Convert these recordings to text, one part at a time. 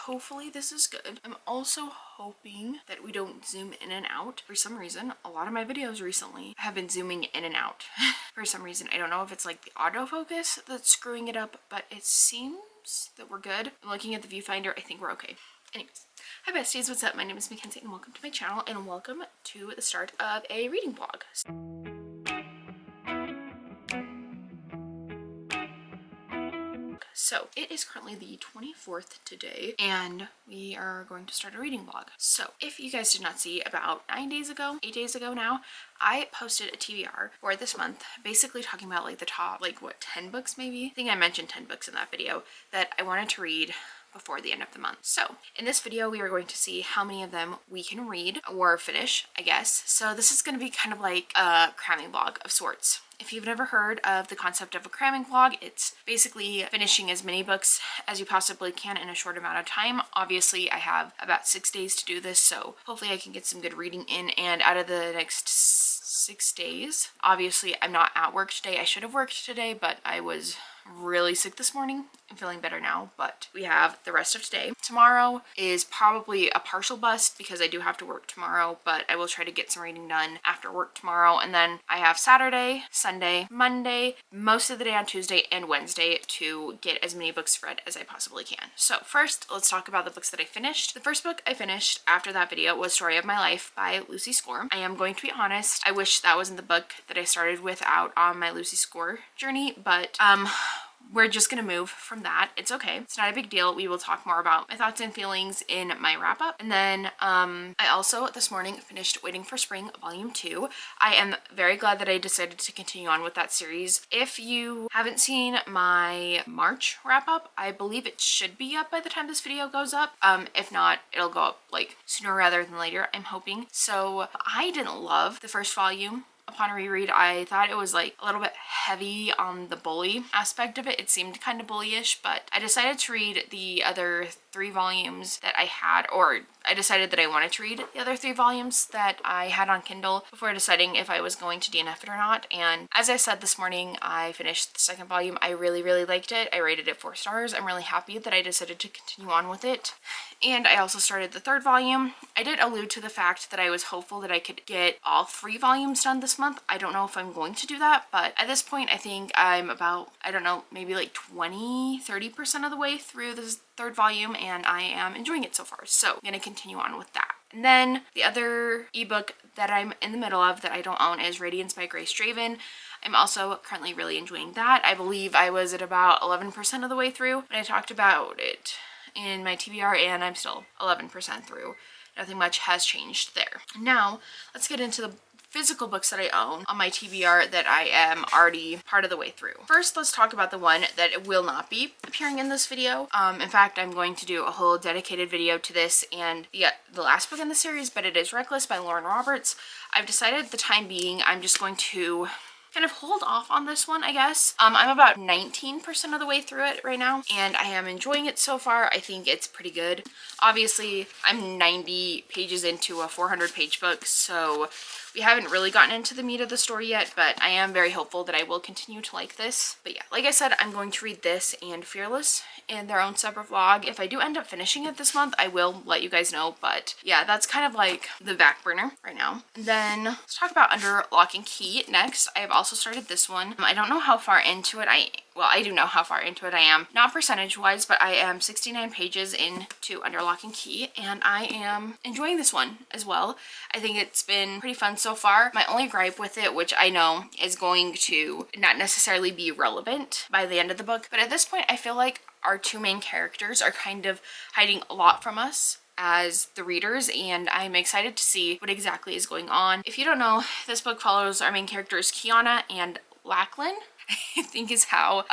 hopefully this is good. I'm also hoping that we don't zoom in and out. For some reason, a lot of my videos recently have been zooming in and out. For some reason, I don't know if it's like the autofocus that's screwing it up, but it seems that we're good. I'm looking at the viewfinder, I think we're okay. Anyways, hi besties, what's up? My name is Makenzie and welcome to my channel and welcome to the start of a reading vlog. So it is currently the 24th today and we are going to start a reading vlog. So if you guys did not see, about 8 days ago now, I posted a TBR for this month, basically talking about like the top, like what, 10 books maybe? I think I mentioned 10 books in that video that I wanted to read before the end of the month. So in this video, we are going to see how many of them we can read or finish, I guess. So this is going to be kind of like a cramming vlog of sorts. If you've never heard of the concept of a cramming vlog, it's basically finishing as many books as you possibly can in a short amount of time. Obviously, I have about 6 days to do this, so hopefully I can get some good reading in, and out of the next 6 days, obviously I'm not at work today. I should have worked today, but I was really sick this morning. I'm feeling better now, but we have the rest of today. Tomorrow is probably a partial bust because I do have to work tomorrow, but I will try to get some reading done after work tomorrow. And then I have Saturday, Sunday, Monday, most of the day on Tuesday and Wednesday to get as many books read as I possibly can. So first, let's talk about the books that I finished. The first book I finished after that video was Story of My Life by Lucy Score. I am going to be honest, I wish that wasn't the book that I started with out on my Lucy Score journey, but we're just gonna move from that. It's okay. It's not a big deal. We will talk more about my thoughts and feelings in my wrap up. And then I also this morning finished Waiting for Spring Volume 2. I am very glad that I decided to continue on with that series. If you haven't seen my March wrap up, I believe it should be up by the time this video goes up. If not, it'll go up like sooner rather than later, I'm hoping. So I didn't love the first volume. Upon reread, I thought it was like a little bit heavy on the bully aspect of it. It seemed kind of bullyish, but I decided to read the other 3 volumes that I had, or I decided that I wanted to read the other 3 volumes that I had on Kindle before deciding if I was going to DNF it or not. And as I said this morning, I finished the second volume. I really liked it. I rated it 4 stars. I'm really happy that I decided to continue on with it. And I also started the 3rd volume. I did allude to the fact that I was hopeful that I could get all 3 volumes done this month. I don't know if I'm going to do that, but at this point I think I'm about, I don't know, maybe like 30% of the way through this 3rd volume, and I am enjoying it so far. So I'm going to continue on with that. And then the other ebook that I'm in the middle of that I don't own is Radiance by Grace Draven. I'm also currently really enjoying that. I believe I was at about 11% of the way through when I talked about it in my TBR, and I'm still 11% through. Nothing much has changed there. Now let's get into the physical books that I own on my TBR that I am already part of the way through. First, let's talk about the one that will not be appearing in this video. In fact, I'm going to do a whole dedicated video to this and the last book in the series, but it is Reckless by Lauren Roberts. I've decided at the time being I'm just going to kind of hold off on this one, I guess. I'm about 19% of the way through it right now, and I am enjoying it so far. I think it's pretty good. Obviously, I'm 90 pages into a 400-page book, so we haven't really gotten into the meat of the story yet, but I am very hopeful that I will continue to like this. But yeah, like I said, I'm going to read this and Fearless in their own separate vlog. If I do end up finishing it this month, I will let you guys know, but yeah, that's kind of like the back burner right now. And then let's talk about Under Lock and Key next. I have also started this one. I don't know how far into it I do know how far into it I am. Not percentage-wise, but I am 69 pages into Under Lock and Key, and I am enjoying this one as well. I think it's been pretty fun so far. My only gripe with it, which I know is going to not necessarily be relevant by the end of the book, but at this point I feel like our 2 main characters are kind of hiding a lot from us as the readers, and I'm excited to see what exactly is going on. If you don't know, this book follows our main characters Kiana and Lachlan, I think is how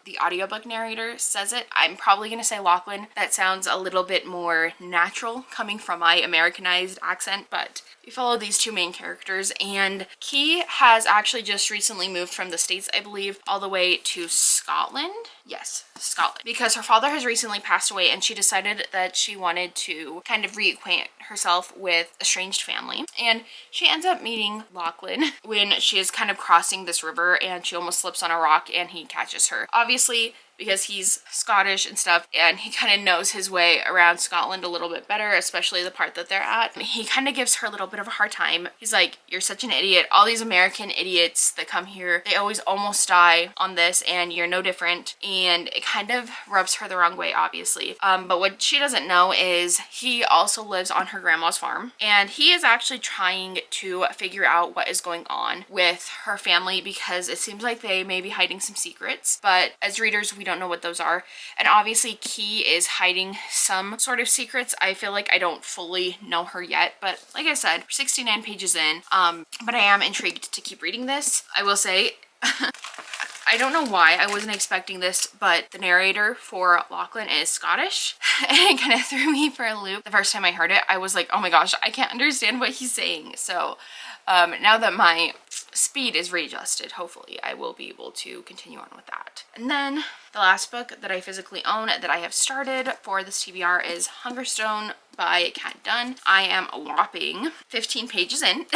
the audiobook narrator says it. I'm probably gonna say Lachlan. That sounds a little bit more natural coming from my Americanized accent, but we follow these 2 main characters, and Key has actually just recently moved from the States, I believe, all the way to Scotland. Yes, Scotland. Because her father has recently passed away, and she decided that she wanted to kind of reacquaint herself with estranged family. And she ends up meeting Lachlan when she is kind of crossing this river, and she almost slips on a rock and he catches her. Obviously, because he's Scottish and stuff, and he kind of knows his way around Scotland a little bit better, especially the part that they're at. He kind of gives her a little bit of a hard time. He's like, you're such an idiot. All these American idiots that come here, they always almost die on this, and you're no different. And it kind of rubs her the wrong way, obviously. But what she doesn't know is he also lives on her grandma's farm, and he is actually trying to figure out what is going on with her family, because it seems like they may be hiding some secrets, but as readers we don't know what those are. And obviously Key is hiding some sort of secrets. I feel like I don't fully know her yet, but like I said, 69 pages in, but I am intrigued to keep reading this. I will say I don't know why I wasn't expecting this, but the narrator for Lachlan is Scottish, and it kind of threw me for a loop. The first time I heard it, I was like, oh my gosh, I can't understand what he's saying. So now that my speed is readjusted, hopefully I will be able to continue on with that. And then the last book that I physically own that I have started for this TBR is Hungerstone by Kat Dunn. I am a whopping 15 pages in.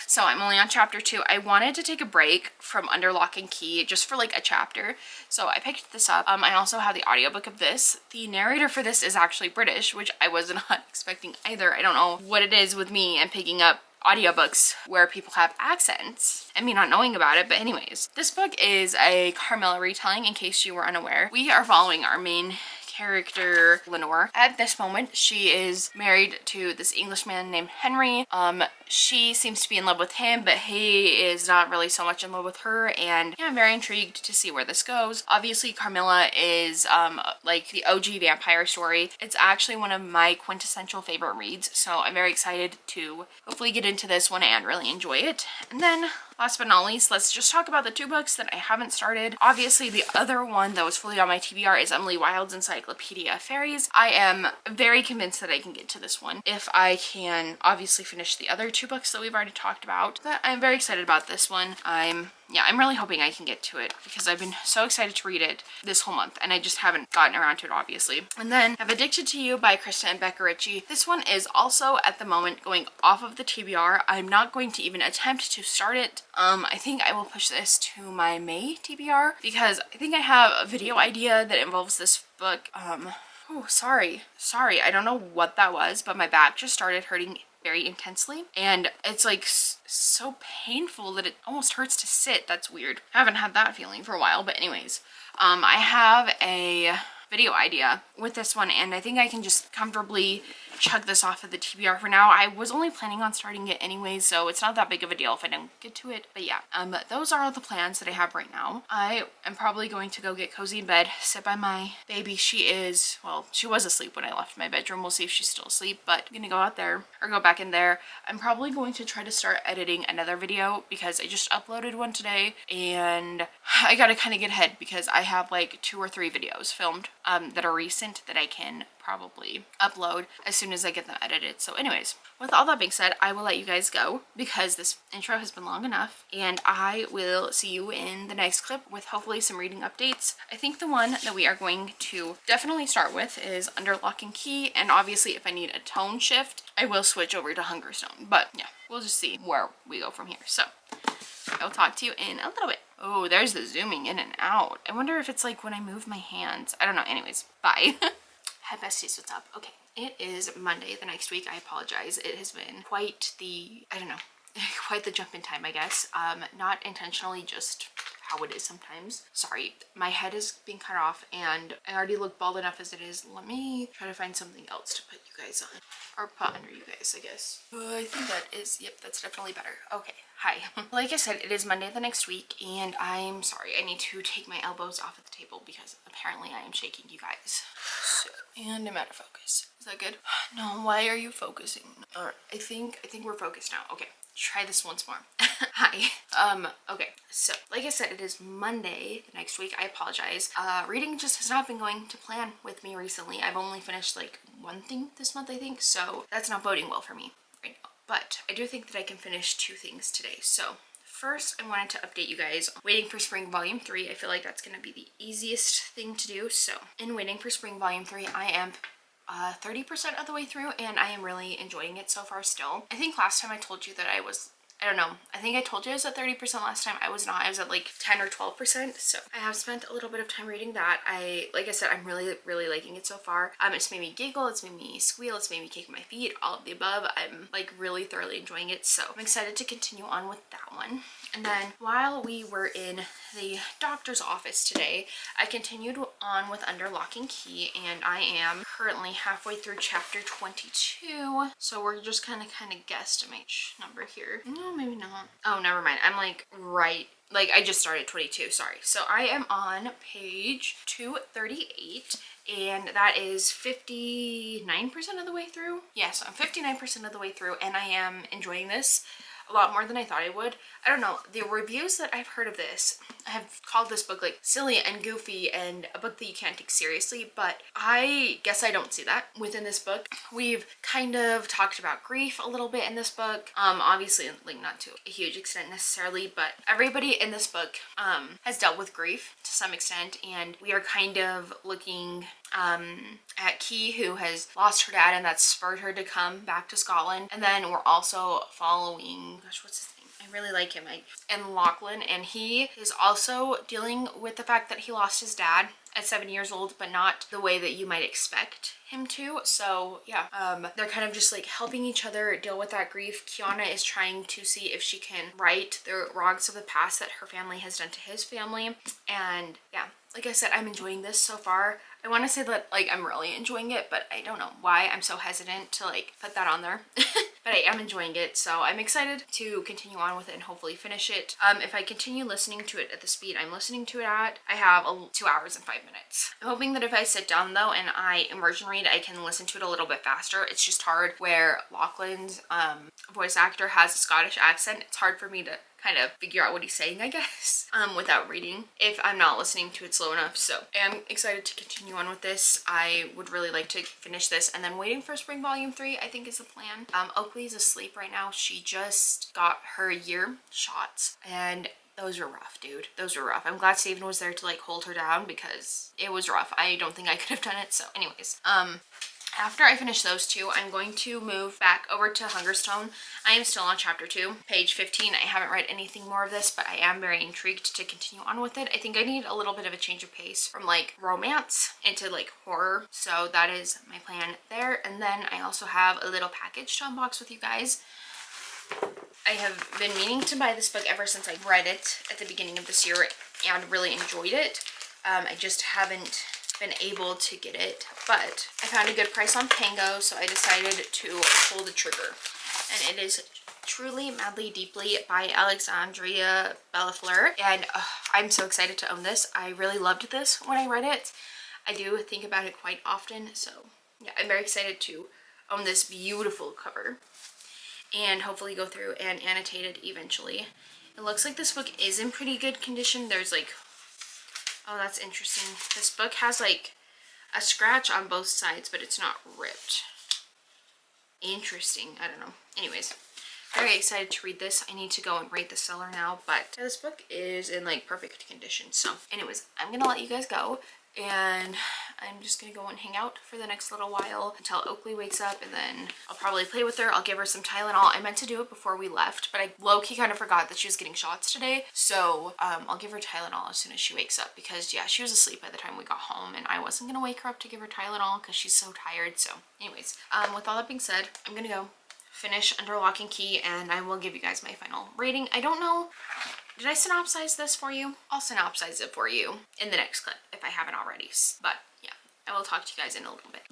So I'm only on chapter 2. I wanted to take a break from Under Lock and Key just for like a chapter, so I picked this up. I also have the audiobook of this. The narrator for this is actually British, which I was not expecting either. I don't know what it is with me and picking up audiobooks where people have accents and me not knowing about it, but anyways. This book is a Carmilla retelling, in case you were unaware. We are following our main character, Lenore. At this moment, she is married to this Englishman named Henry. She seems to be in love with him, but he is not really so much in love with her, and yeah, I'm very intrigued to see where this goes. Obviously, Carmilla is like the OG vampire story. It's actually one of my quintessential favorite reads, so I'm very excited to hopefully get into this one and really enjoy it. And then last but not least, let's just talk about the 2 books that I haven't started. Obviously, the other one that was fully on my TBR is Emily Wilde's Encyclopedia of Fairies. I am very convinced that I can get to this one if I can obviously finish the other 2 books that we've already talked about. But I'm very excited about this one. I'm really hoping I can get to it, because I've been so excited to read it this whole month, and I just haven't gotten around to it, obviously. And then I have Addicted to You by Krista and Becca Ritchie. This one is also at the moment going off of the TBR. I'm not going to even attempt to start it. I think I will push this to my May TBR, because I think I have a video idea that involves this book. Oh, sorry. I don't know what that was, but my back just started hurting very intensely, and it's like so painful that it almost hurts to sit. That's weird. I haven't had that feeling for a while, but anyways, I have a video idea with this one, and I think I can just comfortably chug this off of the TBR for now. I was only planning on starting it anyways, so it's not that big of a deal if I don't get to it. But yeah, those are all the plans that I have right now. I am probably going to go get cozy in bed, sit by my baby. She was asleep when I left my bedroom. We'll see if she's still asleep, but I'm gonna go out there or go back in there. I'm probably going to try to start editing another video, because I just uploaded one today, and I gotta kind of get ahead, because I have like 2 or 3 videos filmed that are recent that I can probably upload as soon as I get them edited. So anyways, with all that being said, I will let you guys go, because this intro has been long enough, and I will see you in the next clip with hopefully some reading updates. I think the one that we are going to definitely start with is Under Lock and Key, and obviously if I need a tone shift, I will switch over to Hungerstone, but yeah, we'll just see where we go from here. So I'll talk to you in a little bit. Oh, there's the zooming in and out. I wonder if it's like when I move my hands. I don't know. Anyways, bye. Hi besties, what's up? Okay, it is Monday the next week. I apologize. It has been quite the, I don't know, quite the jump in time, I guess. Not intentionally, just how it is sometimes. Sorry, my head is being cut off, and I already look bald enough as it is. Let me try to find something else to put you guys on, or put under you guys, I guess. I think that is, yep, that's definitely better. Okay, hi. Like I said, it is Monday the next week, and I'm sorry, I need to take my elbows off of the table because apparently I am shaking you guys. So, and I'm out of focus. Is that good? No, why are you focusing? Alright, I think we're focused now. Okay. Try this once more. Hi. Okay, so like I said, it is Monday the next week. I apologize. Reading just has not been going to plan with me recently. I've only finished like 1 thing this month, I think, so that's not boding well for me right now. But I do think that I can finish 2 things today. So first, I wanted to update you guys on Waiting for Spring Volume 3. I feel like that's going to be the easiest thing to do. So in Waiting for Spring Volume 3, I am 30% of the way through, and I am really enjoying it so far still. I think last time I told you that I was I don't know. I think I told you I was at 30% last time. I was not. I was at like 10 or 12%. So I have spent a little bit of time reading that. Like I said, I'm really liking it so far. It's made me giggle, it's made me squeal, it's made me kick my feet, all of the above. I'm like really thoroughly enjoying it. So I'm excited to continue on with that one. And then while we were in the doctor's office today, I continued on with Under Lock and Key, and I am currently halfway through chapter 22. So we're just kind of guesstimate number here. No, maybe not. Oh, never mind. I'm like right. Like I just started 22, sorry. So I am on page 238, and that is 59% of the way through. Yes, I'm 59% of the way through, and I am enjoying this a lot more than I thought I would. I don't know, the reviews that I've heard of this have called this book like silly and goofy and a book that you can't take seriously, but I guess I don't see that within this book. We've kind of talked about grief a little bit in this book. Obviously like not to a huge extent necessarily, but everybody in this book has dealt with grief to some extent, and we are kind of looking at Key, who has lost her dad, and that spurred her to come back to Scotland. And then we're also following, gosh, what's his name? I really like him. And Lachlan, and he is also dealing with the fact that he lost his dad at 7 years old, but not the way that you might expect him to. So yeah, they're kind of just like helping each other deal with that grief. Kiana is trying to see if she can right the wrongs of the past that her family has done to his family. And yeah, like I said, I'm enjoying this so far. I want to say that like I'm really enjoying it, but I don't know why I'm so hesitant to like put that on there. But I am enjoying it, so I'm excited to continue on with it and hopefully finish it. If I continue listening to it at the speed I'm listening to it at, I have 2 hours and 5 minutes. I'm hoping that if I sit down though and I immersion read, I can listen to it a little bit faster. It's just hard where Lachlan's voice actor has a Scottish accent. It's hard for me to kind of figure out what he's saying, I guess, without reading if I'm not listening to it slow enough. So I'm excited to continue on with this. I would really like to finish this, and then waiting for spring volume 3 I think is the plan. Oakley's asleep right now. She just got her year shots, and those were rough, dude. Those were rough. I'm glad Steven was there to like hold her down because it was rough. I don't think I could have done it. So anyways, after I finish those two, I'm going to move back over to Hungerstone. I am still on chapter 2, page 15. I haven't read anything more of this, but I am very intrigued to continue on with it. I think I need a little bit of a change of pace from like romance into like horror. So that is my plan there. And then I also have a little package to unbox with you guys. I have been meaning to buy this book ever since I read it at the beginning of this year and really enjoyed it. I just haven't been able to get it, but I found a good price on Pango, so I decided to pull the trigger. And it is Truly Madly Deeply by Alexandria Bellafleur, and I'm so excited to own this. I really loved this when I read it. I do think about it quite often, so yeah, I'm very excited to own this beautiful cover and hopefully go through and annotate it eventually. It looks like this book is in pretty good condition. There's like, oh, that's interesting. This book has like a scratch on both sides, but it's not ripped. Interesting. I don't know. Anyways, very excited to read this. I need to go and rate the seller now, but this book is in like perfect condition. So anyways, I'm gonna let you guys go, and I'm just gonna go and hang out for the next little while until Oakley wakes up, and then I'll probably play with her. I'll give her some Tylenol. I meant to do it before we left, but I low-key kind of forgot that she was getting shots today. So I'll give her Tylenol as soon as she wakes up, because yeah, she was asleep by the time we got home, and I wasn't gonna wake her up to give her Tylenol because she's so tired. So anyways, with all that being said, I'm gonna go finish Under Lock and Key, and I will give you guys my final rating. I don't know, did I synopsize this for you? I'll synopsize it for you in the next clip if I haven't already. But yeah, I will talk to you guys in a little bit.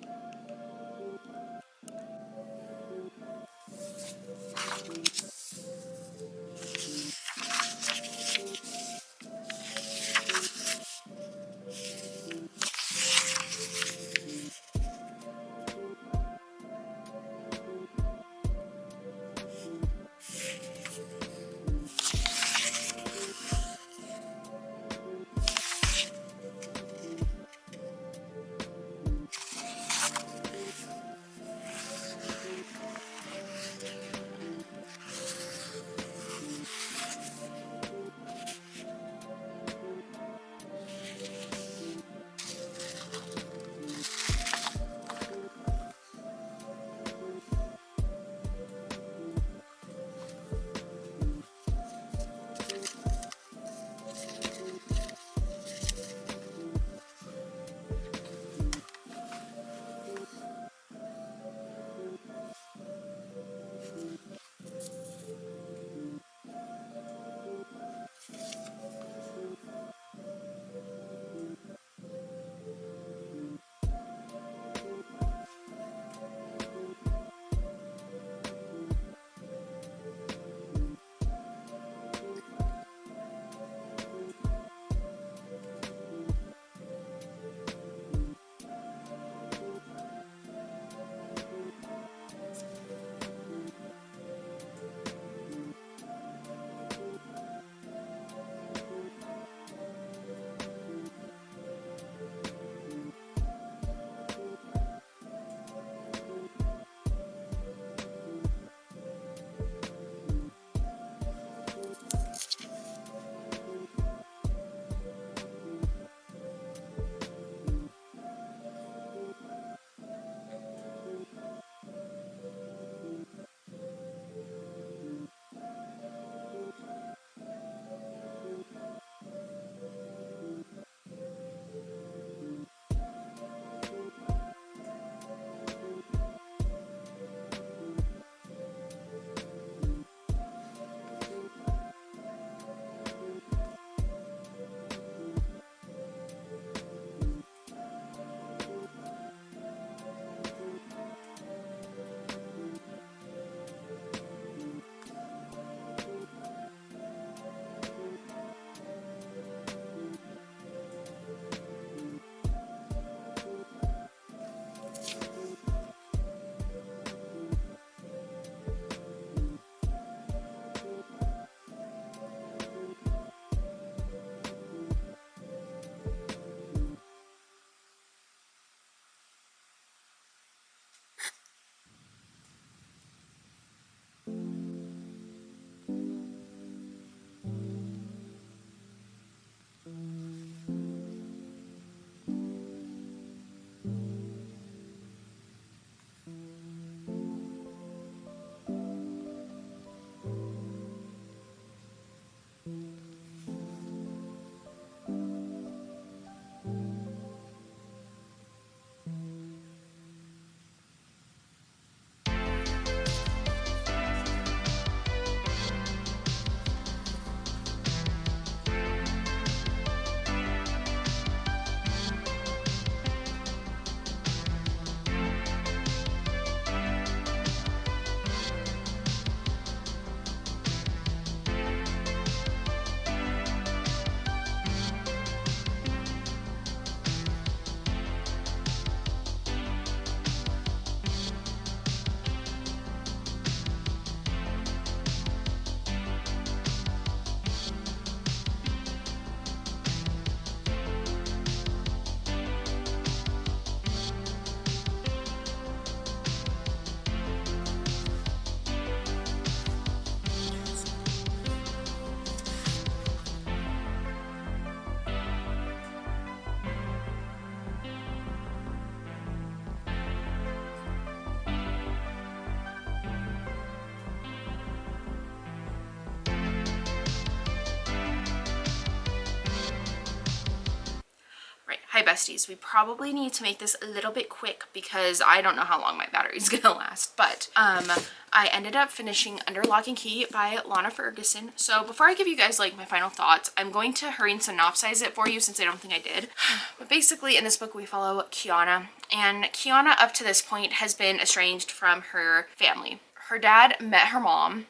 besties, we probably need to make this a little bit quick because I don't know how long my battery is gonna last. But I ended up finishing Under Lock and Key by Lana Ferguson. So before I give you guys like my final thoughts, I'm going to hurry and synopsize it for you since I don't think I did. But basically in this book we follow Kiana, and Kiana up to this point has been estranged from her family. Her dad met her mom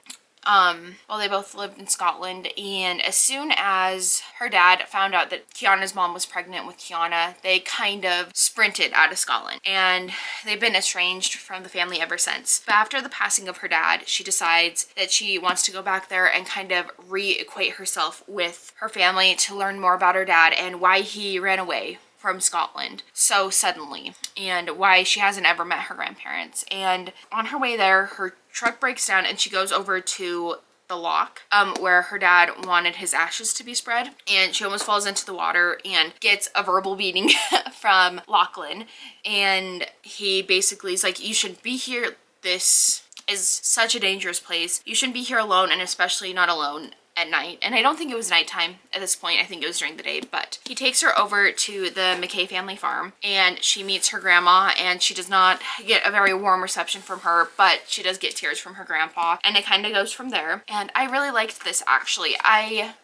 while they both lived in Scotland, and as soon as her dad found out that Kiana's mom was pregnant with Kiana, they kind of sprinted out of Scotland, and they've been estranged from the family ever since. But after the passing of her dad, she decides that she wants to go back there and kind of re-equate herself with her family to learn more about her dad and why he ran away from Scotland so suddenly, and why she hasn't ever met her grandparents. And on her way there, her truck breaks down and she goes over to the lock where her dad wanted his ashes to be spread, and she almost falls into the water and gets a verbal beating from Lachlan, and he basically is like, you shouldn't be here, this is such a dangerous place, you shouldn't be here alone, and especially not alone at night. And I don't think it was nighttime at this point, I think it was during the day. But he takes her over to the McKay family farm, and she meets her grandma, and she does not get a very warm reception from her, but she does get tears from her grandpa, and it kind of goes from there. And I really liked this, actually. I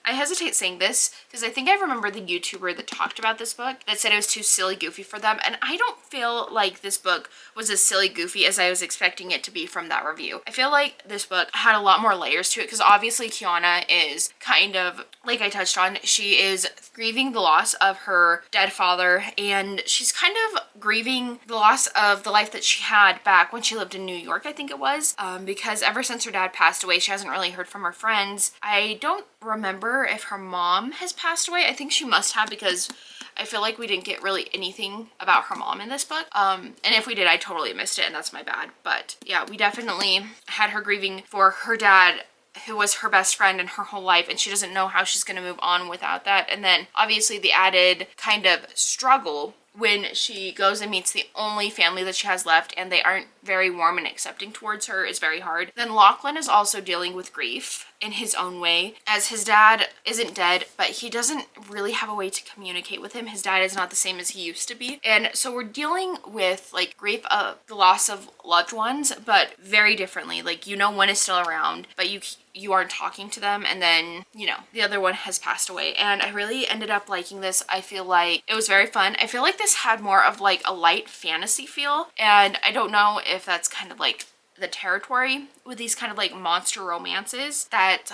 hesitate saying this because I think I remember the YouTuber that talked about this book that said it was too silly goofy for them, and I don't feel like this book was as silly goofy as I was expecting it to be from that review. I feel like this book had a lot more layers to it because obviously Kiana is kind of, like I touched on, she is grieving the loss of her dead father, and she's kind of grieving the loss of the life that she had back when she lived in New York, I think it was, because ever since her dad passed away, she hasn't really heard from her friends. I don't remember if her mom has passed away. I think she must have, because I feel like we didn't get really anything about her mom in this book. And if we did, I totally missed it, and that's my bad. But yeah, we definitely had her grieving for her dad, who was her best friend in her whole life, and she doesn't know how she's going to move on without that. And then obviously the added kind of struggle when she goes and meets the only family that she has left, and they aren't very warm and accepting towards her, is very hard. Then Lachlan is also dealing with grief in his own way, as his dad isn't dead, but he doesn't really have a way to communicate with him. His dad is not the same as he used to be, and so we're dealing with like grief of the loss of loved ones, but very differently. Like, you know, one is still around, but you aren't talking to them, and then, you know, the other one has passed away. And I really ended up liking this. I feel like it was very fun. I feel like this had more of like a light fantasy feel, and I don't know if that's kind of like the territory with these kind of like monster romances, that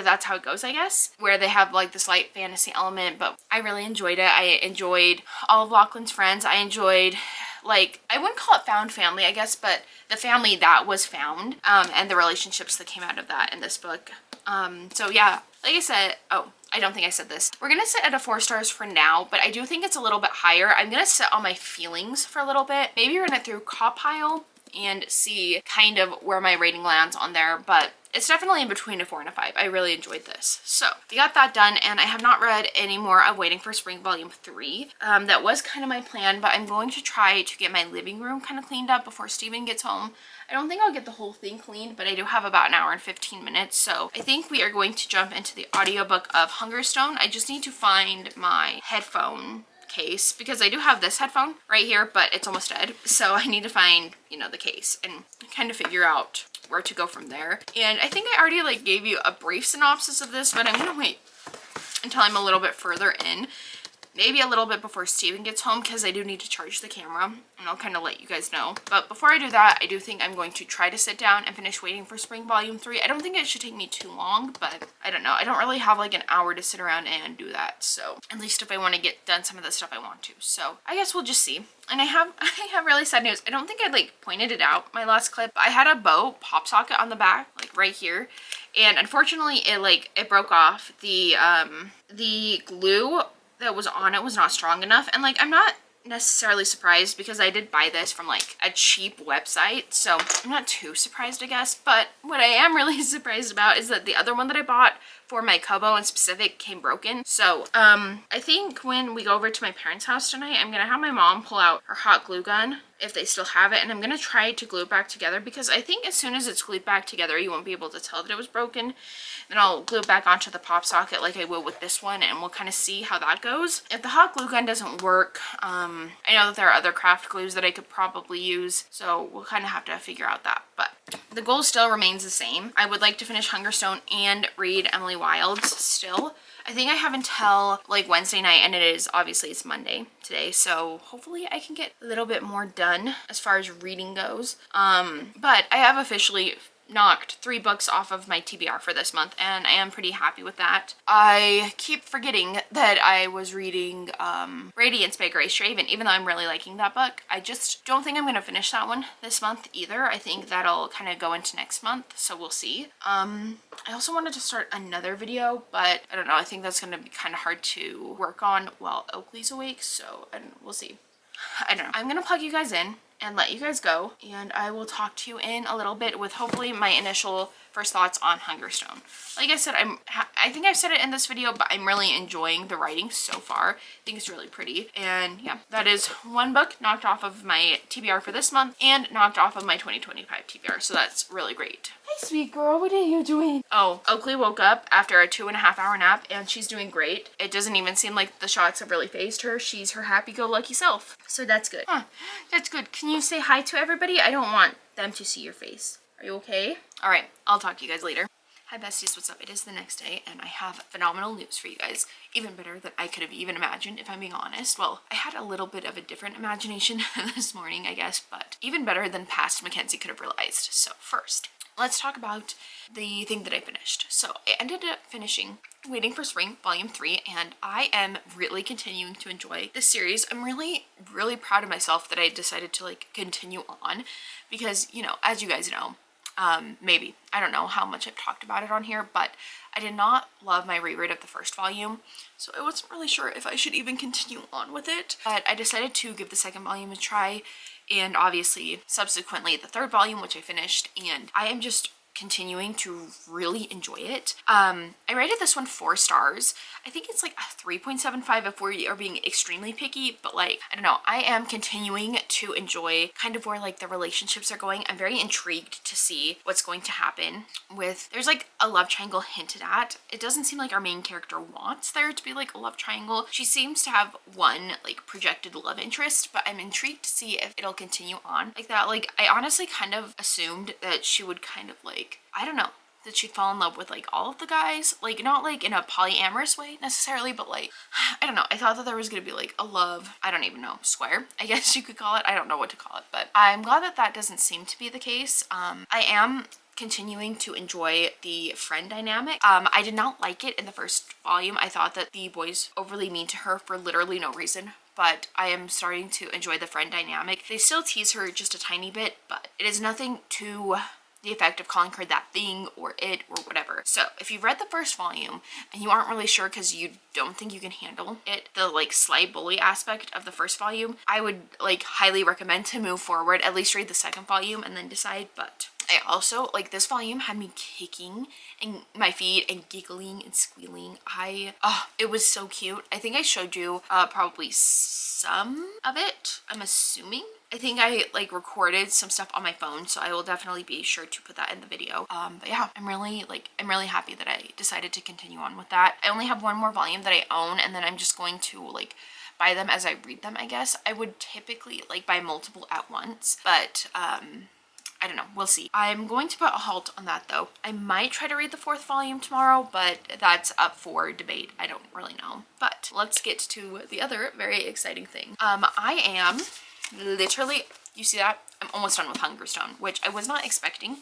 that's how it goes, I guess, where they have like this light fantasy element. But I really enjoyed it. I enjoyed all of Lachlan's friends. I enjoyed, like, I wouldn't call it found family, I guess, but the family that was found, and the relationships that came out of that in this book. So yeah, like I said, oh, I don't think I said this. We're gonna sit at a 4 stars for now, but I do think it's a little bit higher. I'm gonna sit on my feelings for a little bit, maybe run it through Copile and see kind of where my rating lands on there, but it's definitely in between a 4 and a 5. I really enjoyed this. So we got that done, and I have not read any more of Waiting for Spring Volume 3. That was kind of my plan, but I'm going to try to get my living room kind of cleaned up before Steven gets home. I don't think I'll get the whole thing cleaned, but I do have about an hour and 15 minutes, so I think we are going to jump into the audiobook of Hungerstone. I just need to find my headphone case, because I do have this headphone right here, but it's almost dead, so I need to find, you know, the case and kind of figure out where to go from there. And I think I already like gave you a brief synopsis of this, but I'm gonna wait until I'm a little bit further in, maybe a little bit before Steven gets home, because I do need to charge the camera, and I'll kind of let you guys know. But before I do that, I do think I'm going to try to sit down and finish Waiting for Spring Volume 3. I don't think it should take me too long, but I don't know. I don't really have like an hour to sit around and do that, so at least if I want to get done some of the stuff I want to. So I guess we'll just see. And I have really sad news. I don't think I like pointed it out my last clip. I had a bow pop socket on the back, like right here, and unfortunately it broke off. The glue that was on it was not strong enough, and like I'm not necessarily surprised because I did buy this from like a cheap website, so I'm not too surprised, I guess. But what I am really surprised about is that the other one that I bought for my Kobo in specific came broken. So I think when we go over to my parents' house tonight, I'm gonna have my mom pull out her hot glue gun if they still have it, and I'm gonna try to glue it back together, because I think as soon as it's glued back together you won't be able to tell that it was broken. Then I'll glue it back onto the pop socket like I will with this one, and we'll kind of see how that goes. If the hot glue gun doesn't work, I know that there are other craft glues that I could probably use, so we'll kind of have to figure out that. But the goal still remains the same. I would like to finish Hungerstone and read Emily Wilde's still. I think I have until like Wednesday night, and it's Monday today, so hopefully I can get a little bit more done as far as reading goes. But I have officially knocked 3 books off of my TBR for this month, and I am pretty happy with that. I keep forgetting that I was reading Radiance by Grace Draven, even though I'm really liking that book. I just don't think I'm going to finish that one this month either. I think that'll kind of go into next month, so we'll see. I also wanted to start another video, but I don't know, I think that's going to be kind of hard to work on while Oakley's awake, so we'll see. I don't know. I'm going to plug you guys in and let you guys go, and I will talk to you in a little bit with hopefully my initial first thoughts on Hungerstone. Like I said, I think I've said it in this video, but I'm really enjoying the writing so far. I think it's really pretty. And yeah, that is 1 book knocked off of my TBR for this month and knocked off of my 2025 TBR, so that's really great. Hi, sweet girl, what are you doing? Oh, Oakley woke up after a 2.5-hour nap, and she's doing great. It doesn't even seem like the shots have really phased her. She's her happy-go-lucky self, so that's good. Huh, that's good. Can you say hi to everybody? I don't want them to see your face. Are you okay? All right, I'll talk to you guys later. Hi besties, what's up? It is the next day, and I have phenomenal news for you guys. Even better than I could have even imagined, if I'm being honest. Well, I had a little bit of a different imagination this morning, I guess, but even better than past Makenzie could have realized. So first, let's talk about the thing that I finished. So I ended up finishing Waiting for Spring, Volume 3, and I am really continuing to enjoy this series. I'm really, really proud of myself that I decided to like continue on, because, you know, as you guys know, maybe, I don't know how much I've talked about it on here, but I did not love my reread of the first volume, so I wasn't really sure if I should even continue on with it. But I decided to give the second volume a try, and obviously subsequently the third volume, which I finished, and I am just continuing to really enjoy it. I rated this one 4 stars. I think it's like a 3.75 if we are being extremely picky, but like, I don't know, I am continuing to enjoy kind of where like the relationships are going. I'm very intrigued to see what's going to happen with, there's like a love triangle hinted at. It doesn't seem like our main character wants there to be like a love triangle. She seems to have one like projected love interest, but I'm intrigued to see if it'll continue on like that. Like, I honestly kind of assumed that she would kind of like, I don't know, that she'd fall in love with like all of the guys, like not like in a polyamorous way necessarily, but like, I don't know, I thought that there was gonna be like a love, I don't even know, square, I guess you could call it. I don't know what to call it, but I'm glad that that doesn't seem to be the case. I am continuing to enjoy the friend dynamic. I did not like it in the first volume. I thought that the boys overly mean to her for literally no reason, but I am starting to enjoy the friend dynamic. They still tease her just a tiny bit, but it is nothing to the effect of calling her that thing or it or whatever. So if you've read the first volume and you aren't really sure because you don't think you can handle it, the like slight bully aspect of the first volume, I would like highly recommend to move forward, at least read the second volume and then decide. But I also, like, this volume had me kicking and my feet and giggling and squealing. It was so cute. I think I showed you probably some of it, I'm assuming. I think I like recorded some stuff on my phone, so I will definitely be sure to put that in the video. But yeah, I'm really happy that I decided to continue on with that. I only have one more volume that I own, and then I'm just going to like buy them as I read them, I guess. I would typically like buy multiple at once, but I don't know, we'll see. I'm going to put a halt on that though. I might try to read the 4th volume tomorrow, but that's up for debate. I don't really know. But let's get to the other very exciting thing. I am literally, you see that? I'm almost done with Hungerstone, which I was not expecting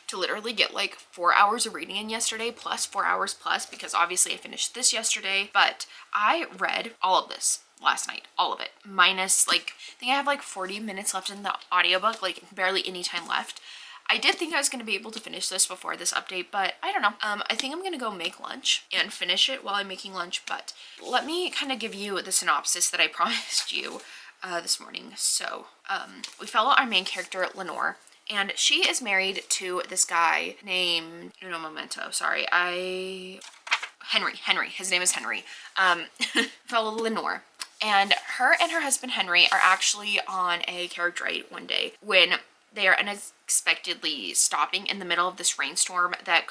to literally get like 4 hours of reading in yesterday, plus 4 hours plus, because obviously I finished this yesterday, but I read all of this last night, all of it, minus like, I think I have like 40 minutes left in the audiobook, like barely any time left. I did think I was going to be able to finish this before this update, but I don't know. I think I'm going to go make lunch and finish it while I'm making lunch, but let me kind of give you the synopsis that I promised you this morning. So we follow our main character, Lenore, and she is married to this guy named, no momento, sorry, I Henry. His name is Henry. Fellow Lenore. And her husband Henry are actually on a carriage ride one day when they are unexpectedly stopping in the middle of this rainstorm that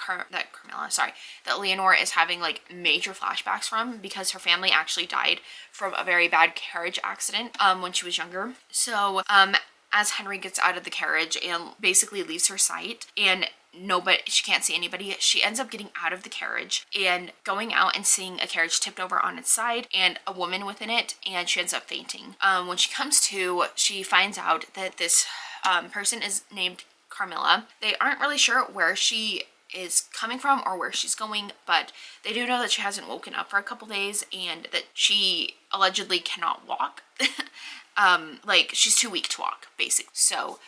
Leonore is having like major flashbacks from, because her family actually died from a very bad carriage accident when she was younger. So as Henry gets out of the carriage and basically leaves her sight, and she can't see anybody, she ends up getting out of the carriage and going out and seeing a carriage tipped over on its side and a woman within it, and she ends up fainting. When she comes to, she finds out that this person is named Carmilla. They aren't really sure where she is coming from or where she's going, but they do know that she hasn't woken up for a couple days and that she allegedly cannot walk. Like she's too weak to walk, basically. So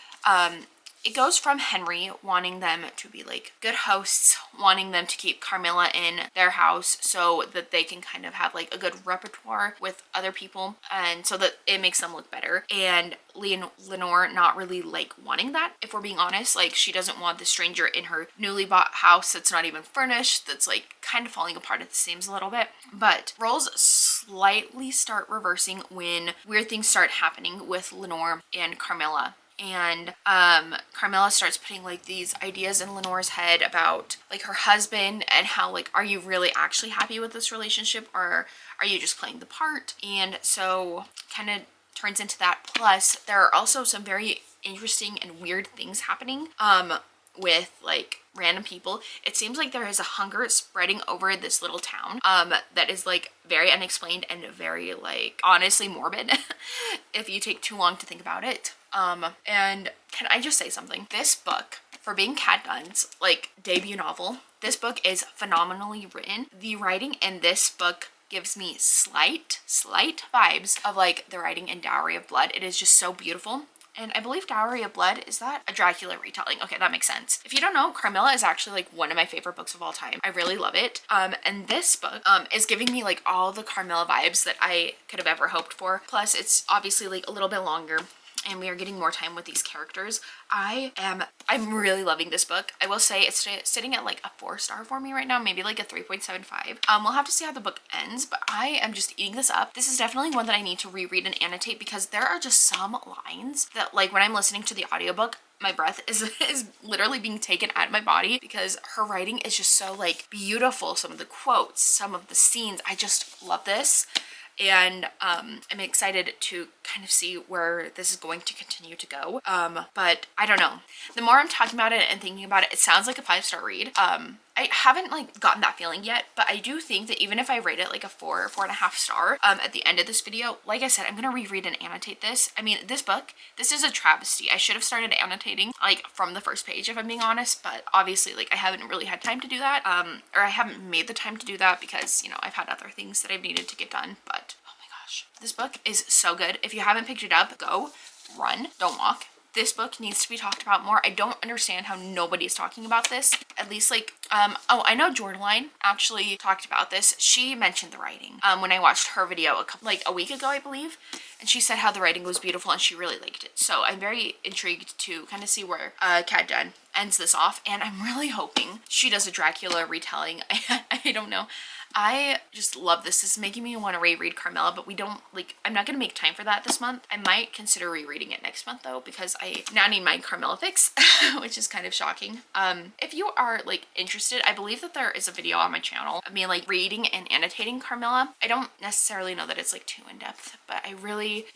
it goes from Henry wanting them to be like good hosts, wanting them to keep Carmilla in their house so that they can kind of have like a good repertoire with other people, and so that it makes them look better. And Lenore not really like wanting that, if we're being honest. Like she doesn't want the stranger in her newly bought house that's not even furnished, that's like kind of falling apart at the seams a little bit. But roles slightly start reversing when weird things start happening with Lenore and Carmilla. And Carmilla starts putting like these ideas in Lenore's head about like her husband, and how like, are you really actually happy with this relationship, or are you just playing the part? And so kind of turns into that. Plus there are also some very interesting and weird things happening with like random people. It seems like there is a hunger spreading over this little town that is like very unexplained and very like honestly morbid if you take too long to think about it. And can I just say something? This book, for being Kat Dunn's like debut novel, this book is phenomenally written. The writing in this book gives me slight vibes of like the writing in Dowry of Blood. It is just so beautiful. And I believe Dowry of Blood, is that a Dracula retelling? Okay, that makes sense. If you don't know, Carmilla is actually like one of my favorite books of all time. I really love it. And this book is giving me like all the Carmilla vibes that I could have ever hoped for. Plus it's obviously like a little bit longer, and we are getting more time with these characters. I'm really loving this book. I will say it's sitting at like a 4-star for me right now, maybe like a 3.75. We'll have to see how the book ends, but I am just eating this up. This is definitely one that I need to reread and annotate, because there are just some lines that like when I'm listening to the audiobook, my breath is literally being taken out of my body, because her writing is just so like beautiful. Some of the quotes, some of the scenes, I just love this. And I'm excited to kind of see where this is going to continue to go. But I don't know. The more I'm talking about it and thinking about it, it sounds like a 5-star read. I haven't like gotten that feeling yet, but I do think that even if I rate it like a 4.5 star at the end of this video, like I said, I'm gonna reread and annotate this. I mean, this book, this is a travesty. I should have started annotating like from the first page, if I'm being honest, but obviously like I haven't really had time to do that, or I haven't made the time to do that because, you know, I've had other things that I've needed to get done. But oh my gosh, this book is so good. If you haven't picked it up, go, run, don't walk. This book needs to be talked about more. I don't understand how nobody's talking about this. At least like, oh, I know Jordaline actually talked about this. She mentioned the writing when I watched her video a week ago, I believe. And she said how the writing was beautiful and she really liked it. So I'm very intrigued to kind of see where Kat Dunn ends this off. And I'm really hoping she does a Dracula retelling. I don't know. I just love this. This is making me want to reread Carmilla, but I'm not going to make time for that this month. I might consider rereading it next month though, because I now need my Carmilla fix, which is kind of shocking. If you are like interested, I believe that there is a video on my channel of me like reading and annotating Carmilla. I don't necessarily know that it's like too in depth, but I really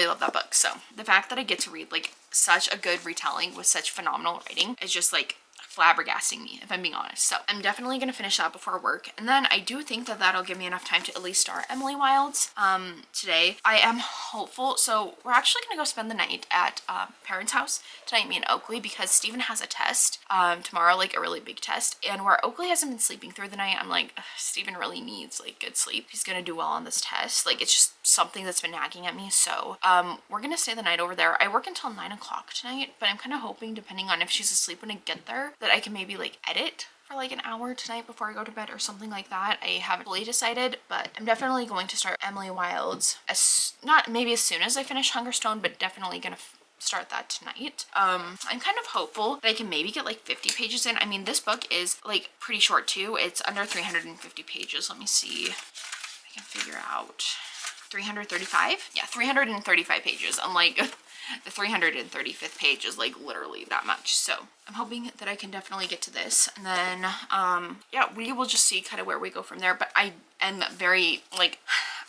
love that book. So the fact that I get to read like such a good retelling with such phenomenal writing is just like flabbergasting me, if I'm being honest. So I'm definitely going to finish that before work, and then I do think that that'll give me enough time to at least start Emily Wilde's today. I am hopeful. So we're actually going to go spend the night at parents' house tonight, me and Oakley, because Steven has a test tomorrow, like a really big test, and where Oakley hasn't been sleeping through the night, I'm like, Steven really needs like good sleep. He's gonna do well on this test. Like it's just something that's been nagging at me. So we're gonna stay the night over there. I work until 9 o'clock tonight, but I'm kind of hoping, depending on if she's asleep when I get there, that I can maybe like edit for like an hour tonight before I go to bed or something like that. I haven't fully decided, but I'm definitely going to start Emily Wilde's not maybe as soon as I finish Hungerstone, but definitely gonna start that tonight. I'm kind of hopeful that I can maybe get like 50 pages in. I mean, this book is like pretty short too. It's under 350 pages. Let me see if I can figure out. 335? Yeah, 335 pages. Unlike the 335th page is like literally that much. So I'm hoping that I can definitely get to this. And then, yeah, we will just see kind of where we go from there. But I am very, like,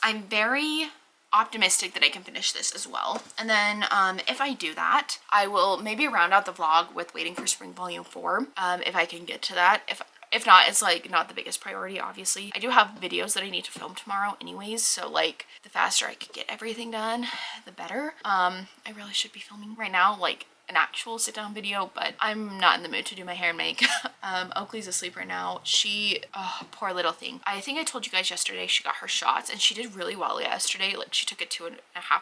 I'm very optimistic that I can finish this as well. And then if I do that, I will maybe round out the vlog with Waiting for Spring Volume 4, if I can get to that. If not, it's like not the biggest priority, obviously. I do have videos that I need to film tomorrow anyways, so like the faster I could get everything done, the better. I really should be filming right now like an actual sit down video, but I'm not in the mood to do my hair and makeup. Oakley's asleep right now. She, oh, poor little thing. I think I told you guys yesterday she got her shots and she did really well yesterday. Like she took a 2.5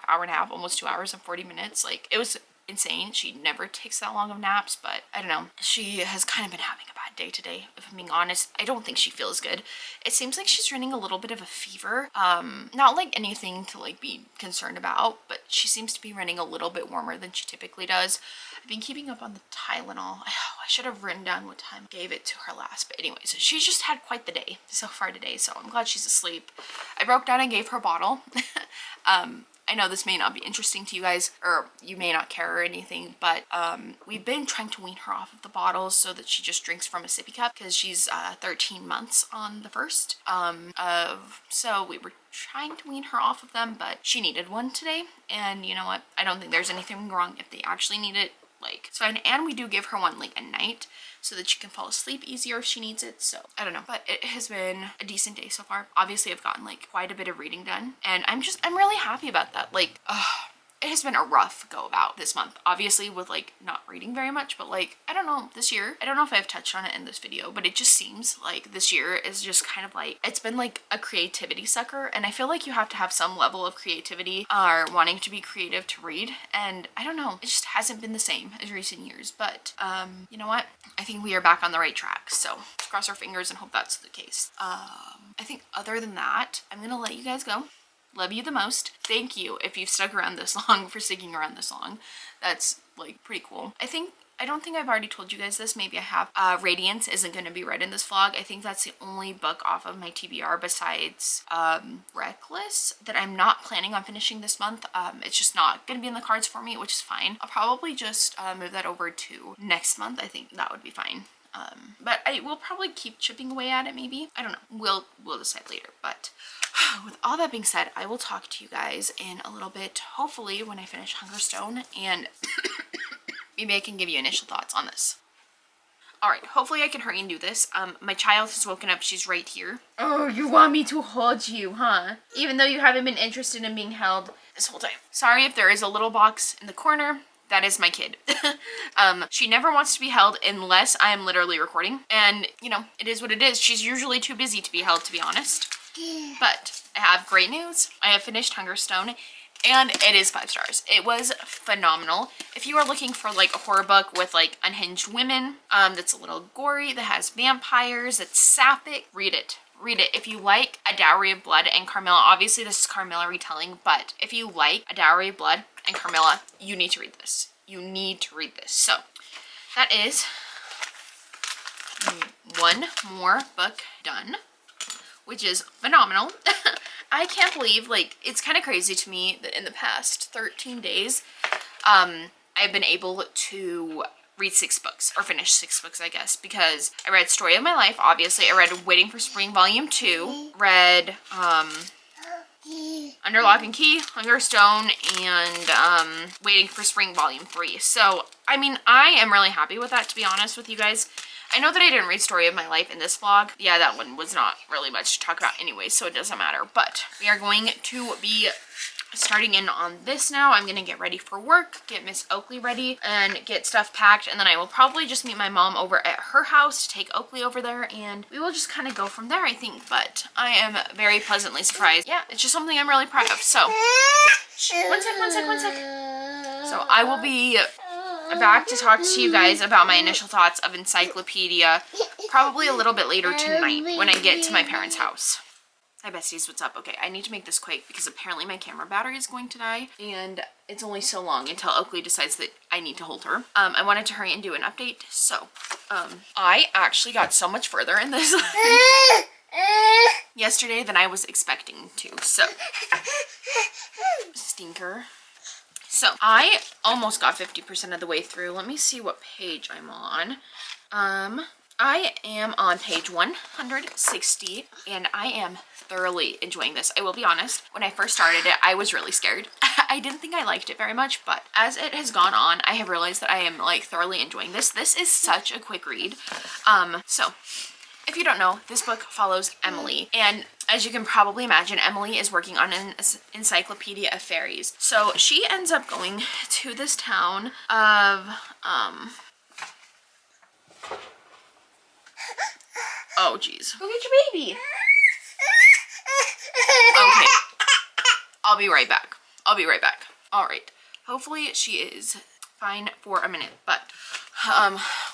hour, almost 2 hours and 40 minutes. Like it was insane. She never takes that long of naps, but I don't know. She has kind of been having a bad day today, if I'm being honest. I don't think she feels good. It seems like she's running a little bit of a fever. Not like anything to like be concerned about, but she seems to be running a little bit warmer than she typically does. I've been keeping up on the Tylenol. I should have written down what time I gave it to her last, but anyways, she's just had quite the day so far today, so I'm glad she's asleep. I broke down and gave her a bottle. I know this may not be interesting to you guys, or you may not care or anything, but we've been trying to wean her off of the bottles so that she just drinks from a sippy cup because she's 13 months on the 1st. So we were trying to wean her off of them, but she needed one today. And you know what? I don't think there's anything wrong if they actually need it. Like, it's fine. And we do give her one like at night so that she can fall asleep easier if she needs it. So I don't know, but it has been a decent day so far. Obviously I've gotten like quite a bit of reading done and I'm really happy about that. Like, it has been a rough go about this month, obviously with like not reading very much, but like, I don't know, this year, I don't know if I've touched on it in this video, but it just seems like this year is just kind of like, it's been like a creativity sucker. And I feel like you have to have some level of creativity or wanting to be creative to read. And I don't know, it just hasn't been the same as recent years, but you know what? I think we are back on the right track. So cross our fingers and hope that's the case. I think other than that, I'm gonna let you guys go. Love you the most. Thank you if you've stuck around this long, for sticking around this long. That's like pretty cool. I don't think I've already told you guys this. Maybe I have. Radiance isn't going to be read in this vlog. I think that's the only book off of my TBR besides Reckless that I'm not planning on finishing this month. It's just not going to be in the cards for me, which is fine. I'll probably just move that over to next month. I think that would be fine. But I will probably keep chipping away at it maybe. I don't know. We'll decide later. But with all that being said, I will talk to you guys in a little bit, hopefully when I finish Hungerstone, and maybe I can give you initial thoughts on this. Alright, hopefully I can hurry and do this. My child has woken up. She's right here. Oh, you want me to hold you, huh? Even though you haven't been interested in being held this whole time. Sorry if there is a little box in the corner. That is my kid. She never wants to be held unless I am literally recording. And, you know, it is what it is. She's usually too busy to be held, to be honest. But I have great news. I have finished Hungerstone and it is 5 stars. It was phenomenal. If you are looking for like a horror book with like unhinged women, that's a little gory, that has vampires, that's sapphic, read it. Read it. If you like A Dowry of Blood and Carmilla, obviously this is Carmilla retelling, but if you like A Dowry of Blood and Carmilla, you need to read this. You need to read this. So that is one more book done, which is phenomenal. I can't believe, like, it's kind of crazy to me that in the past 13 days, I've been able to read 6 books, or finish 6 books, I guess, because I read Story of My Life, obviously. I read Waiting for Spring Volume 2, read Under Lock and Key, Hungerstone, and Waiting for Spring Volume 3. So, I mean, I am really happy with that, to be honest with you guys. I know that I didn't read Story of My Life in this vlog. Yeah, that one was not really much to talk about anyway, so it doesn't matter. But we are going to be starting in on this now. I'm gonna get ready for work, get Miss Oakley ready, and get stuff packed, and then I will probably just meet my mom over at her house to take Oakley over there, and we will just kind of go from there, I think. But I am very pleasantly surprised. Yeah, it's just something I'm really proud of. So, one sec. So I will be back to talk to you guys about my initial thoughts of Encyclopedia probably a little bit later tonight when I get to my parents' house. Hi besties, what's up? Okay, I need to make this quick because apparently my camera battery is going to die and it's only so long until Oakley decides that I need to hold her. I wanted to hurry and do an update. So, I actually got so much further in this yesterday than I was expecting to. So, stinker. So, I almost got 50% of the way through. Let me see what page I'm on. I am on page 160 and I am thoroughly enjoying this. I will be honest, when I first started it, I was really scared. I didn't think I liked it very much, but as it has gone on, I have realized that I am like thoroughly enjoying this. This is such a quick read. So if you don't know, this book follows Emily, and as you can probably imagine, Emily is working on an encyclopedia of fairies. So she ends up going to this town of, oh geez. Go get your baby. Okay. I'll be right back. I'll be right back. Alright. Hopefully she is fine for a minute. But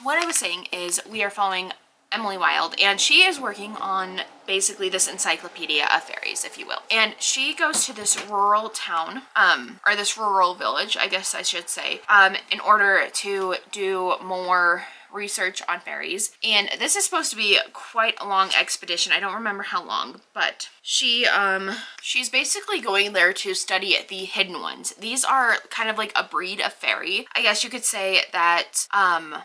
what I was saying is we are following Emily Wilde, and she is working on basically this encyclopedia of fairies, if you will. And she goes to this rural town, or this rural village, I guess I should say, in order to do more research on fairies. And this is supposed to be quite a long expedition. I don't remember how long, but she's basically going there to study the hidden ones. These are kind of like a breed of fairy, I guess you could say, that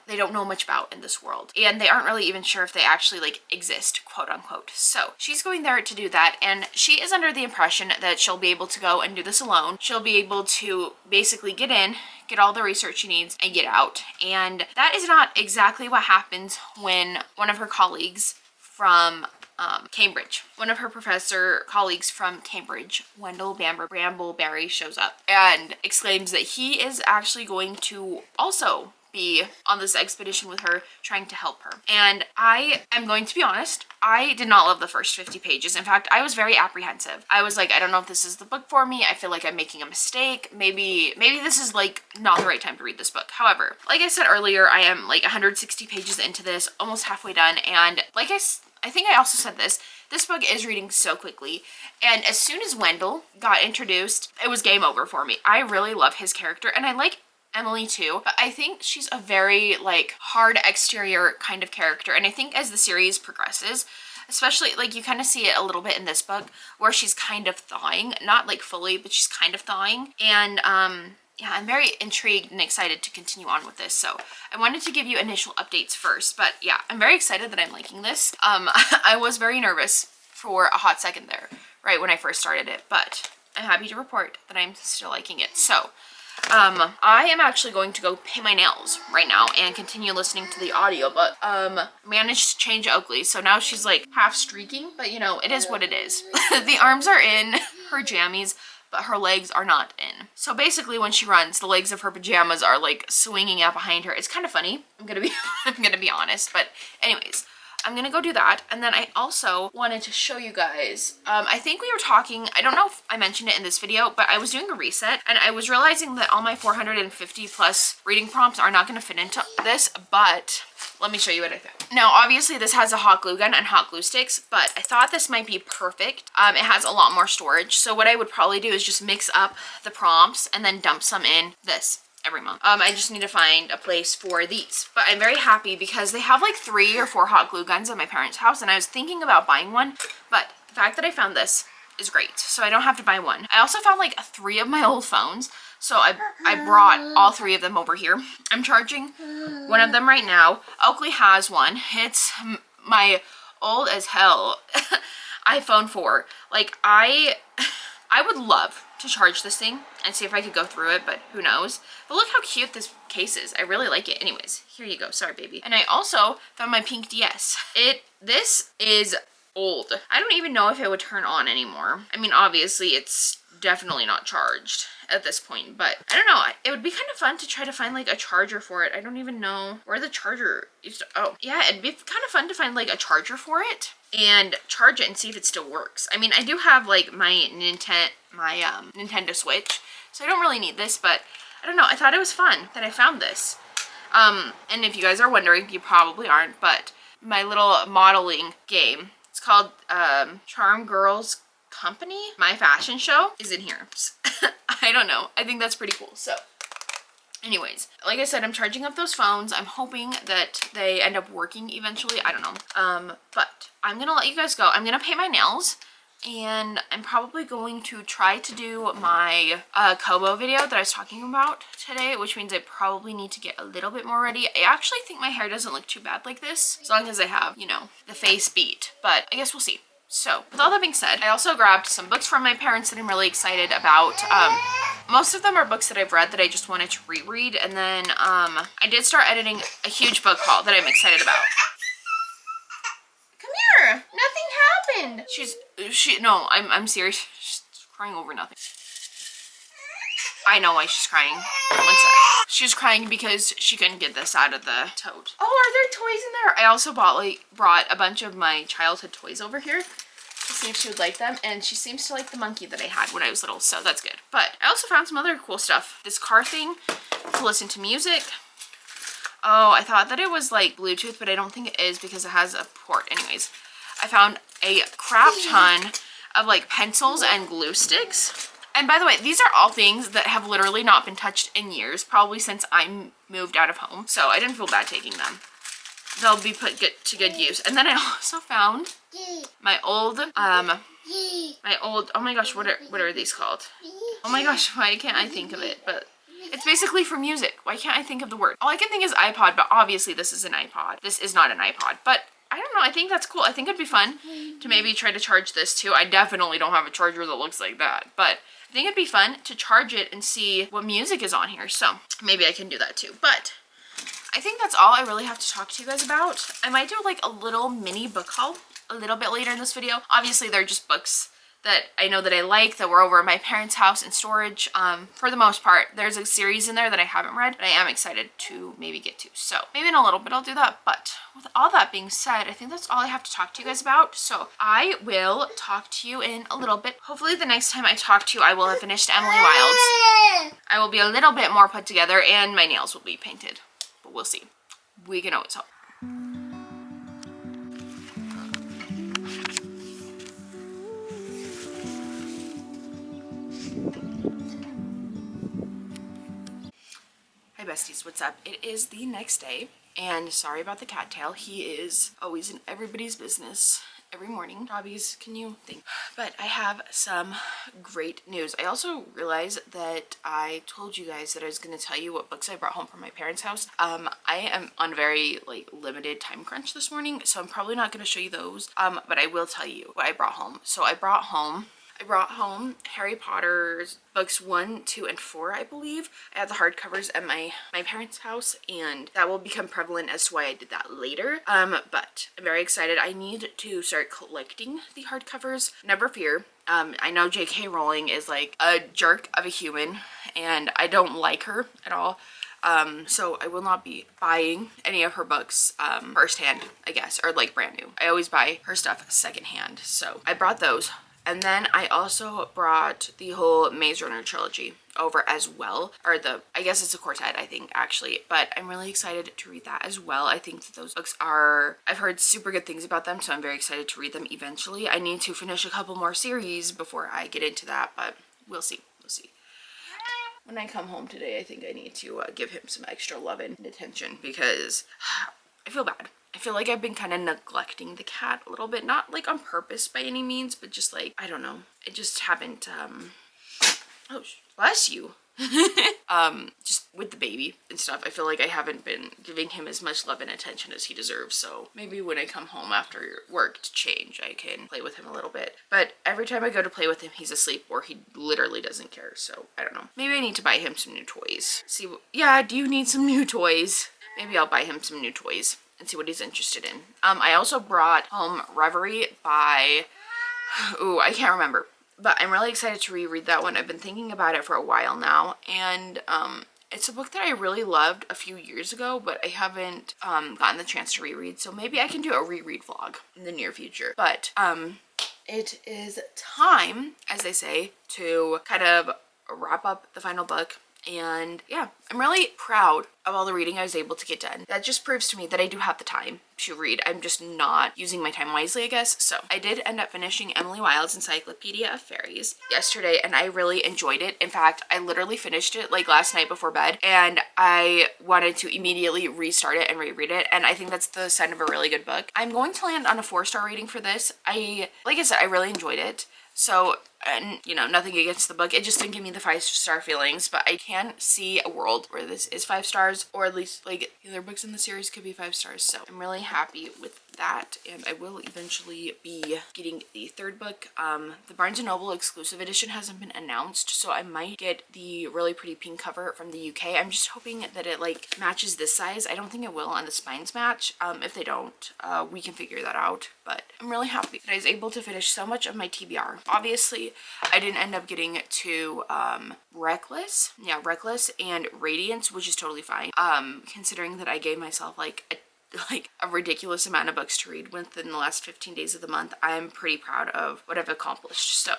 they don't know much about in this world, and they aren't really even sure if they actually like exist, quote unquote. So she's going there to do that, and she is under the impression that she'll be able to go and do this alone. She'll be able to basically get in, get all the research she needs, and get out. And that is not exactly what happens when one of her colleagues from Cambridge, one of her professor colleagues from Cambridge, Wendell Brambleberry, shows up and exclaims that he is actually going to also be on this expedition with her, trying to help her. And I am going to be honest, I did not love the first 50 pages. In fact, I was very apprehensive. I was like, I don't know if this is the book for me. I feel like I'm making a mistake. Maybe this is like not the right time to read this book. However, like I said earlier, I am like 160 pages into this, almost halfway done. And like I think I also said this book is reading so quickly. And as soon as Wendell got introduced, it was game over for me. I really love his character, and I like Emily too, but I think she's a very like hard exterior kind of character. And I think as the series progresses, especially like you kind of see it a little bit in this book where she's kind of thawing, not like fully, but she's kind of thawing. And yeah, I'm very intrigued and excited to continue on with this. So I wanted to give you initial updates first, but yeah, I'm very excited that I'm liking this. I was very nervous for a hot second there, right when I first started it, but I'm happy to report that I'm still liking it. So I am actually going to go paint my nails right now and continue listening to the audiobook. Managed to change Oakley, so now she's like half streaking, but you know, it is what it is. The arms are in her jammies, but her legs are not in. So basically when she runs, the legs of her pajamas are like swinging out behind her. It's kind of funny, I'm gonna be honest, but anyways. I'm gonna go do that. And then I also wanted to show you guys, I think we were talking, I don't know if I mentioned it in this video, but I was doing a reset and I was realizing that all my 450 plus reading prompts are not gonna fit into this, but let me show you what I found. Now, obviously this has a hot glue gun and hot glue sticks, but I thought this might be perfect. It has a lot more storage. So what I would probably do is just mix up the prompts and then dump some in this every month. I just need to find a place for these, but I'm very happy because they have like 3 or 4 hot glue guns at my parents' house, and I was thinking about buying one, but the fact that I found this is great, so I don't have to buy one. I also found like 3 of my old phones, so I brought all 3 of them over here. I'm charging one of them right now. Oakley has one. It's my old as hell iPhone 4. Like I would love to charge this thing and see if I could go through it, but who knows. But look how cute this case is. I really like it. Anyways, here you go. Sorry, baby. And I also found my pink DS. This is old. I don't even know if it would turn on anymore. I mean, obviously it's definitely not charged at this point, but I don't know. It would be kind of fun to try to find like a charger for it. I don't even know where the charger used to, oh yeah, it'd be kind of fun to find like a charger for it and charge it and see if it still works. I mean, I do have like my Nintendo Switch, so I don't really need this, but I don't know. I thought it was fun that I found this. And if you guys are wondering, you probably aren't, but my little modeling game It's called Charm Girls Company. My fashion show is in here. I don't know. I think that's pretty cool. So anyways, like I said, I'm charging up those phones. I'm hoping that they end up working eventually. I don't know. But I'm gonna let you guys go. I'm gonna paint my nails, and I'm probably going to try to do my Kobo video that I was talking about today, which means I probably need to get a little bit more ready. I actually think my hair doesn't look too bad like this, as long as I have, you know, the face beat, but I guess we'll see. So with all that being said, I also grabbed some books from my parents that I'm really excited about. Most of them are books that I've read that I just wanted to reread, and then I did start editing a huge book haul that I'm excited about. Come here! Nothing happened! No, I'm serious. She's crying over nothing. I know why she's crying. One sec. She's crying because she couldn't get this out of the tote. Oh, are there toys in there? I also brought a bunch of my childhood toys over here to see if she would like them, and she seems to like the monkey that I had when I was little, so that's good. But I also found some other cool stuff. This car thing to listen to music. Oh, I thought that it was like Bluetooth, but I don't think it is because it has a port. Anyways, I found a crap ton of like pencils and glue sticks. And by the way, these are all things that have literally not been touched in years, probably since I moved out of home. So I didn't feel bad taking them. They'll be put to good use. And then I also found my old, oh my gosh, what are these called? Oh my gosh, why can't I think of it? But it's basically for music. Why can't I think of the word? All I can think is iPod, but obviously this is an iPod. This is not an iPod, but I don't know. I think that's cool. I think it'd be fun to maybe try to charge this too. I definitely don't have a charger that looks like that, but I think it'd be fun to charge it and see what music is on here. So maybe I can do that too. But I think that's all I really have to talk to you guys about. I might do like a little mini book haul a little bit later in this video. Obviously, they're just books that I know that I like that were over at my parents' house in storage. For the most part, there's a series in there that I haven't read, but I am excited to maybe get to. So maybe in a little bit I'll do that. But with all that being said, I think that's all I have to talk to you guys about. So I will talk to you in a little bit. Hopefully the next time I talk to you, I will have finished Emily Wilde's. I will be a little bit more put together and my nails will be painted, but we'll see. We can always hope. Hi besties, what's up? It is the next day, and sorry about the cattail. He is always in everybody's business every morning. Robbies, can you think? But I have some great news. I also realized that I told you guys that I was going to tell you what books I brought home from my parents' house. I am on very limited time crunch this morning, so I'm probably not going to show you those, but I will tell you what I brought home. So I brought home Harry Potter's books 1, 2, and 4, I believe. I had the hardcovers at my parents' house, and that will become prevalent as to why I did that later. But I'm very excited. I need to start collecting the hardcovers. Never fear. I know J.K. Rowling is like a jerk of a human, and I don't like her at all. So I will not be buying any of her books firsthand, I guess, or like brand new. I always buy her stuff secondhand. So I brought those. And then I also brought the whole Maze Runner trilogy over as well, or I guess it's a quartet, I think, actually, but I'm really excited to read that as well. I think that those books I've heard super good things about them, so I'm very excited to read them eventually. I need to finish a couple more series before I get into that, but we'll see. When I come home today, I think I need to give him some extra love and attention because I feel bad. I feel like I've been kind of neglecting the cat a little bit, not like on purpose by any means, but just like, I don't know. I just haven't, oh, bless you. Just with the baby and stuff, I feel like I haven't been giving him as much love and attention as he deserves. So maybe when I come home after work to change, I can play with him a little bit. But every time I go to play with him, he's asleep or he literally doesn't care. So I don't know. Maybe I need to buy him some new toys. Yeah, do you need some new toys? Maybe I'll buy him some new toys and see what he's interested in. I also brought home Reverie by, I can't remember, but I'm really excited to reread that one. I've been thinking about it for a while now, and it's a book that I really loved a few years ago, but I haven't gotten the chance to reread, so maybe I can do a reread vlog in the near future. But it is time, as they say, to kind of wrap up the final book And yeah, I'm really proud of all the reading I was able to get done. That just proves to me that I do have the time to read. I'm just not using my time wisely, I guess. So I did end up finishing Emily Wilde's Encyclopedia of Fairies yesterday, and I really enjoyed it. In fact, I literally finished it like last night before bed, and I wanted to immediately restart it and reread it, and I think that's the sign of a really good book. I'm going to land on a 4-star rating for this. Like I said, I really enjoyed it. So, and you know, nothing against the book, it just didn't give me the 5-star feelings, but I can see a world where this is 5 stars, or at least like the other books in the series could be 5 stars. So I'm really happy with that, and I will eventually be getting the 3rd book. The Barnes & Noble exclusive edition hasn't been announced, so I might get the really pretty pink cover from the UK. I'm just hoping that it like matches this size. I don't think it will on the spines match. If they don't, we can figure that out, but I'm really happy that I was able to finish so much of my TBR. Obviously, I didn't end up getting to Reckless and Radiance, which is totally fine, considering that I gave myself like a ridiculous amount of books to read within the last 15 days of the month. I'm pretty proud of what I've accomplished. So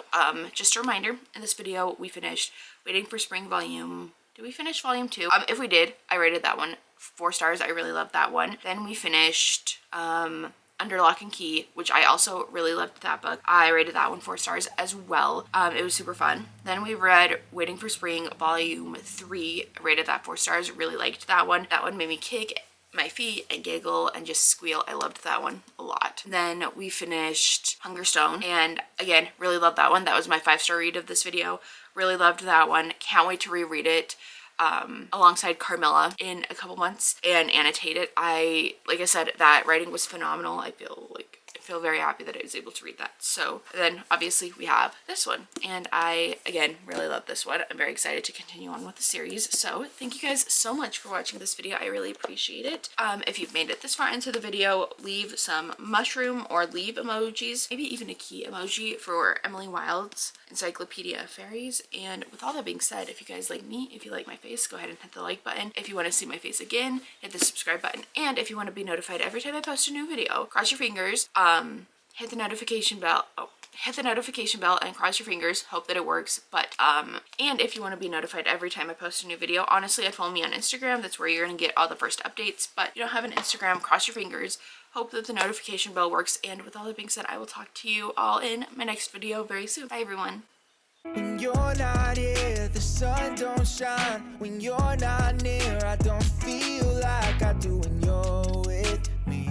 just a reminder, in this video we finished Waiting for Spring volume. Did we finish volume 2? If we did, I rated that one 4 stars. I really loved that one. Then we finished Under Lock and Key, which I also really loved that book. I rated that one 4 stars as well. It was super fun. Then we read Waiting for Spring volume 3. I rated that 4 stars. Really liked that one. That one made me kick my feet and giggle and just squeal. I loved that one a lot. Then we finished Hungerstone, and again, really loved that one. That was my 5-star read of this video. Really loved that one. Can't wait to reread it alongside Carmilla in a couple months and annotate it. Like I said, that writing was phenomenal. I feel very happy that I was able to read that. So then obviously we have this one, and I again really love this one. I'm very excited to continue on with the series. So thank you guys so much for watching this video. I really appreciate it. If you've made it this far into the video, leave some mushroom or leave emojis, maybe even a key emoji for Emily Wilde's Encyclopedia of Fairies. And with all that being said, if you guys like me, if you like my face, go ahead and hit the like button. If you want to see my face again, hit the subscribe button. And if you want to be notified every time I post a new video, cross your fingers, hit the notification bell. Hit the notification bell and cross your fingers, hope that it works. But and if you want to be notified every time I post a new video, honestly, I'd follow me on Instagram. That's where you're gonna get all the first updates. But if you don't have an Instagram, cross your fingers, hope that the notification bell works. And with all that being said, I will talk to you all in my next video very soon. Bye everyone. When you're not here, the sun don't shine. When you're not near, I don't feel like I do when you're with me.